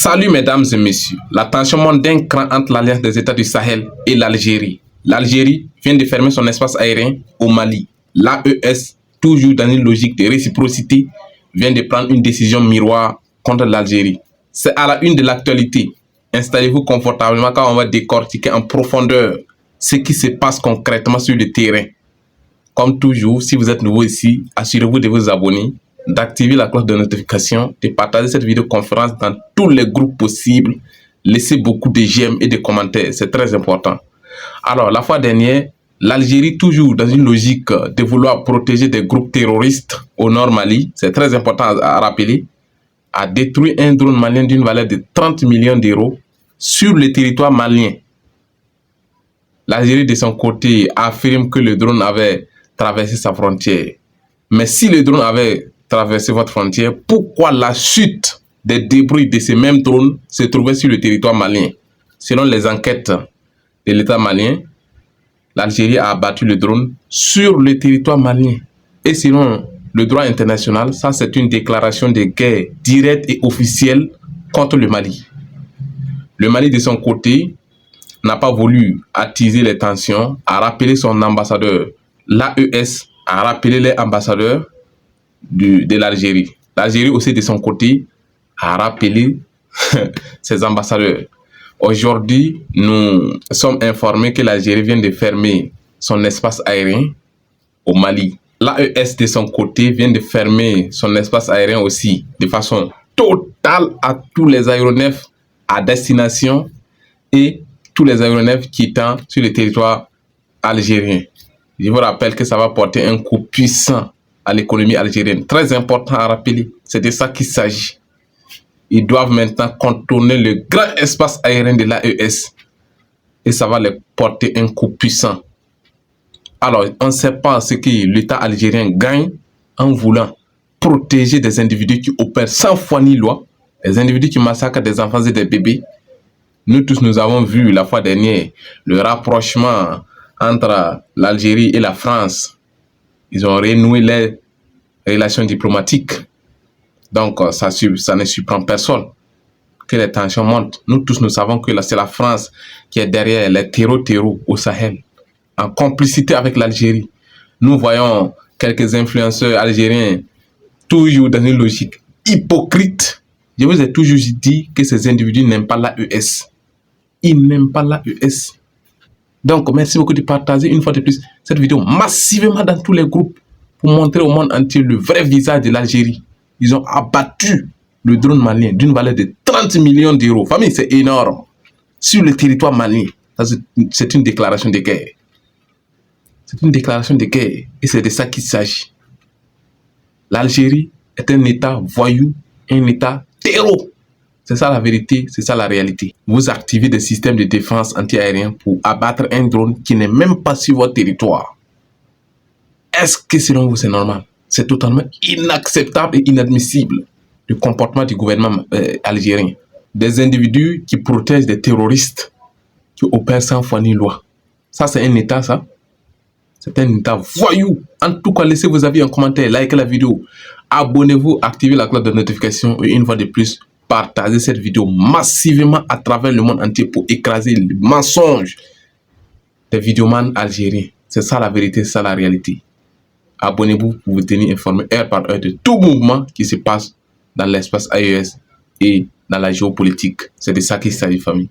Salut mesdames et messieurs. La tension monte d'un cran entre l'Alliance des États du Sahel et l'Algérie. L'Algérie vient de fermer son espace aérien au Mali. L'AES, toujours dans une logique de réciprocité, vient de prendre une décision miroir contre l'Algérie. C'est à la une de l'actualité. Installez-vous confortablement car on va décortiquer en profondeur ce qui se passe concrètement sur le terrain. Comme toujours, si vous êtes nouveau ici, assurez-vous de vous abonner, d'activer la cloche de notification, de partager cette vidéoconférence dans tous les groupes possibles. Laissez beaucoup de j'aime et de commentaires, c'est très important. Alors, la fois dernière, l'Algérie, toujours dans une logique de vouloir protéger des groupes terroristes au nord Mali, c'est très important à rappeler, a détruit un drone malien d'une valeur de 30 millions d'euros sur le territoire malien. L'Algérie, de son côté, affirme que le drone avait traversé sa frontière. Mais si le drone avait traversé votre frontière, pourquoi la chute des débris de ces mêmes drones se trouvait sur le territoire malien? Selon les enquêtes de l'État malien, l'Algérie a abattu le drone sur le territoire malien. Et selon le droit international, ça c'est une déclaration de guerre directe et officielle contre le Mali. Le Mali, de son côté, n'a pas voulu attiser les tensions, a rappelé son ambassadeur. L'AES a rappelé les ambassadeurs de l'Algérie. L'Algérie aussi, de son côté, a rappelé ses ambassadeurs. Aujourd'hui, nous sommes informés que l'Algérie vient de fermer son espace aérien au Mali. L'AES, de son côté, vient de fermer son espace aérien aussi de façon totale à tous les aéronefs à destination et tous les aéronefs qui étant sur le territoire algérien. Je vous rappelle que ça va porter un coup puissant à l'économie algérienne. Très important à rappeler. C'est de ça qu'il s'agit. Ils doivent maintenant contourner le grand espace aérien de l'AES. Et ça va les porter un coup puissant. Alors, on ne sait pas ce que l'État algérien gagne en voulant protéger des individus qui opèrent sans foi ni loi, des individus qui massacrent des enfants et des bébés. Nous tous, nous avons vu la fois dernière le rapprochement entre l'Algérie et la France. Ils ont renoué les relations diplomatiques. Donc, ça ne surprend personne que les tensions montent. Nous tous, nous savons que c'est la France qui est derrière les terreaux au Sahel, en complicité avec l'Algérie. Nous voyons quelques influenceurs algériens toujours dans une logique hypocrite. Je vous ai toujours dit que ces individus n'aiment pas l'AES. Ils n'aiment pas l'AES. Donc, merci beaucoup de partager une fois de plus cette vidéo massivement dans tous les groupes pour montrer au monde entier le vrai visage de l'Algérie. Ils ont abattu le drone malien d'une valeur de 30 millions d'euros. Famille, c'est énorme. Sur le territoire malien, c'est une déclaration de guerre. C'est une déclaration de guerre et c'est de ça qu'il s'agit. L'Algérie est un État voyou, un État terreau. C'est ça la vérité, c'est ça la réalité. Vous activez des systèmes de défense antiaérien pour abattre un drone qui n'est même pas sur votre territoire. Est-ce que selon vous c'est normal? C'est totalement inacceptable et inadmissible le comportement du gouvernement algérien. Des individus qui protègent des terroristes qui opèrent sans foi ni loi. Ça c'est un État ça? C'est un État voyou. En tout cas, laissez vos avis en commentaire, likez la vidéo. Abonnez-vous, activez la cloche de notification et une fois de plus, partagez cette vidéo massivement à travers le monde entier pour écraser les mensonges des vidéomans algériens. C'est ça la vérité, c'est ça la réalité. Abonnez-vous pour vous tenir informé heure par heure de tout mouvement qui se passe dans l'espace AES et dans la géopolitique. C'est de ça qu'il s'agit, famille.